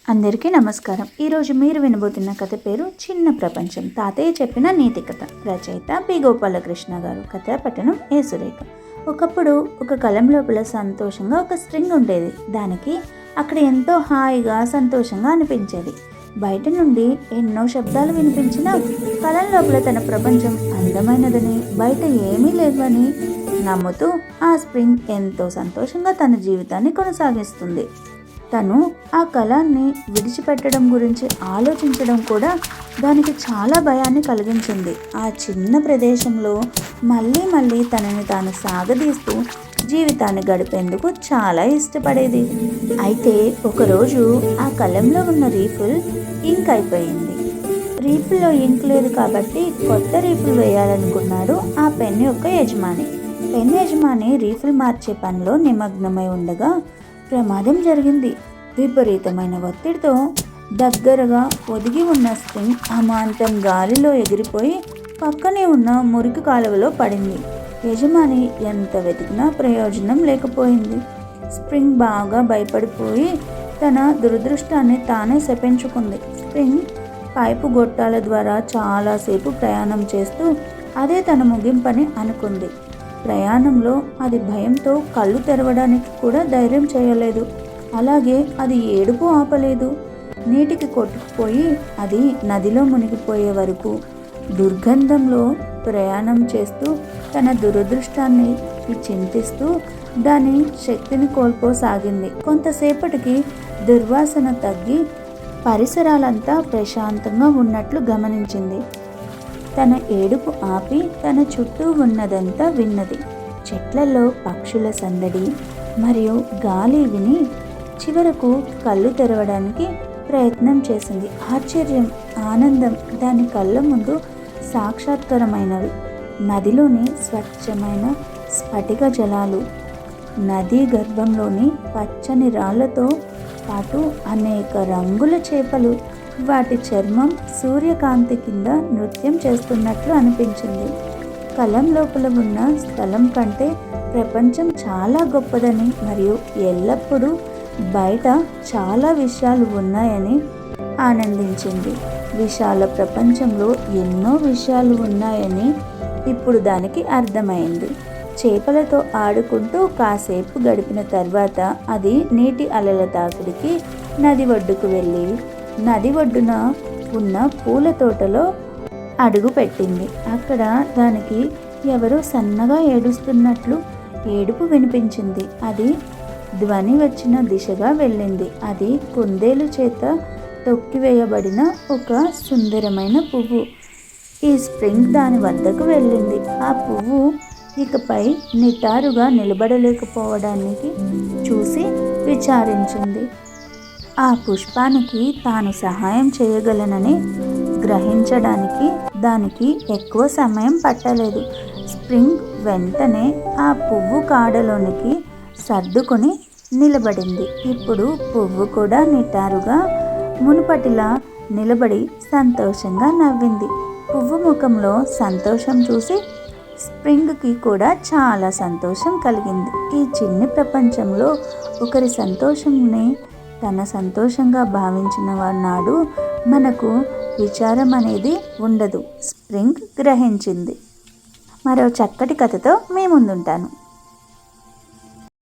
అందరికీ నమస్కారం. ఈరోజు మీరు వినబోతున్న కథ పేరు చిన్న ప్రపంచం. తాతయ్య చెప్పిన నీతి కథ. రచయిత పి గోపాలకృష్ణ గారు. కథ పఠనం ఏ సురేఖ. ఒకప్పుడు ఒక కలం లోపల సంతోషంగా ఒక స్ట్రింగ్ ఉండేది. దానికి అక్కడ ఎంతో హాయిగా సంతోషంగా అనిపించేది. బయట నుండి ఎన్నో శబ్దాలు వినిపించినా కలం లోపల తన ప్రపంచం అందమైనదని, బయట ఏమీ లేదని నమ్ముతూ ఆ స్ప్రింగ్ ఎంతో సంతోషంగా తన జీవితాన్ని కొనసాగిస్తుంది. తను ఆ కళాన్ని విడిచిపెట్టడం గురించి ఆలోచించడం కూడా దానికి చాలా భయాన్ని కలిగించింది. ఆ చిన్న ప్రదేశంలో మళ్ళీ మళ్ళీ తనని తాను సాగదీస్తూ జీవితాన్ని గడిపేందుకు చాలా ఇష్టపడేది. అయితే ఒకరోజు ఆ కలంలో ఉన్న రీఫిల్ ఇంక్ అయిపోయింది. రీఫిల్లో ఇంక్ లేదు కాబట్టి కొత్త రీఫిల్ వేయాలనుకున్నాడు ఆ పెన్ యొక్క యజమాని. పెన్ యజమాని రీఫిల్ మార్చే పనిలో నిమగ్నమై ఉండగా ప్రమాదం జరిగింది. విపరీతమైన ఒత్తిడితో దగ్గరగా ఒదిగి ఉన్న స్ప్రింగ్ అమాంతం గాలిలో ఎగిరిపోయి పక్కనే ఉన్న మురికి కాలువలో పడింది. యజమాని ఎంత వెతికినా ప్రయోజనం లేకపోయింది. స్ప్రింగ్ బాగా భయపడిపోయి తన దురదృష్టాన్ని తానే శపించుకుంది. స్ప్రింగ్ పైపు గొట్టాల ద్వారా చాలాసేపు ప్రయాణం చేస్తూ అదే తన ముగింపని అనుకుంది. ప్రయాణంలో అది భయంతో కళ్ళు తెరవడానికి కూడా ధైర్యం చేయలేదు. అలాగే అది ఏడుపు ఆపలేదు. నీటికి కొట్టుకుపోయి అది నదిలో మునిగిపోయే వరకు దుర్గంధంలో ప్రయాణం చేస్తూ తన దురదృష్టాన్ని చింతిస్తూ దాని శక్తిని కోల్పోసాగింది. కొంతసేపటికి దుర్వాసన తగ్గి పరిసరాలంతా ప్రశాంతంగా ఉన్నట్లు గమనించింది. తన ఏడుపు ఆపి తన చుట్టూ ఉన్నదంతా విన్నది. చెట్లలో పక్షుల సందడి మరియు గాలి విని చివరకు కళ్ళు తెరవడానికి ప్రయత్నం చేసింది. ఆశ్చర్యం, ఆనందం దాని కళ్ళ ముందు సాక్షాత్కారమైనవి. నదిలోని స్వచ్ఛమైన స్ఫటిక జలాలు, నదీ గర్భంలోని పచ్చని రాళ్లతో పాటు అనేక రంగుల చేపలు, వాటి చర్మం సూర్యకాంతి కింద నృత్యం చేస్తున్నట్లు అనిపించింది. కలం లోపల ఉన్న స్థలం కంటే ప్రపంచం చాలా గొప్పదని మరియు ఎల్లప్పుడూ బయట చాలా విషయాలు ఉన్నాయని ఆనందించింది. విశాల ప్రపంచంలో ఎన్నో విషయాలు ఉన్నాయని ఇప్పుడు దానికి అర్థమైంది. చేపలతో ఆడుకుంటూ కాసేపు గడిపిన తర్వాత అది నీటి అలల తాకిడికి నది ఒడ్డుకు వెళ్ళి నది ఒడ్డున ఉన్న పూల తోటలో అడుగు పెట్టింది. అక్కడ దానికి ఎవరో సన్నగా ఏడుస్తున్నట్లు ఏడుపు వినిపించింది. అది ధ్వని వచ్చిన దిశగా వెళ్ళింది. అది కుందేలు చేత తొక్కివేయబడిన ఒక సుందరమైన పువ్వు. ఈ స్ప్రింగ్ దాని వద్దకు వెళ్ళింది. ఆ పువ్వు ఇకపై నిటారుగా నిలబడలేకపోవడానికి చూసి విచారించింది. ఆ పుష్పానికి తాను సహాయం చేయగలనని గ్రహించడానికి దానికి ఎక్కువ సమయం పట్టలేదు. స్ప్రింగ్ వెంటనే ఆ పువ్వు కాడలోనికి సర్దుకొని నిలబడింది. ఇప్పుడు పువ్వు కూడా నిటారుగా మునుపటిలా నిలబడి సంతోషంగా నవ్వింది. పువ్వు ముఖంలో సంతోషం చూసి స్ప్రింగ్కి కూడా చాలా సంతోషం కలిగింది. ఈ చిన్ని ప్రపంచంలో ఒకరి సంతోషంని తన సంతోషంగా భావించిన నాడు మనకు విచారం అనేది ఉండదు. స్ప్రింగ్ గ్రహించింది. మరో చక్కటి కథతో మీ ముందుంటాను.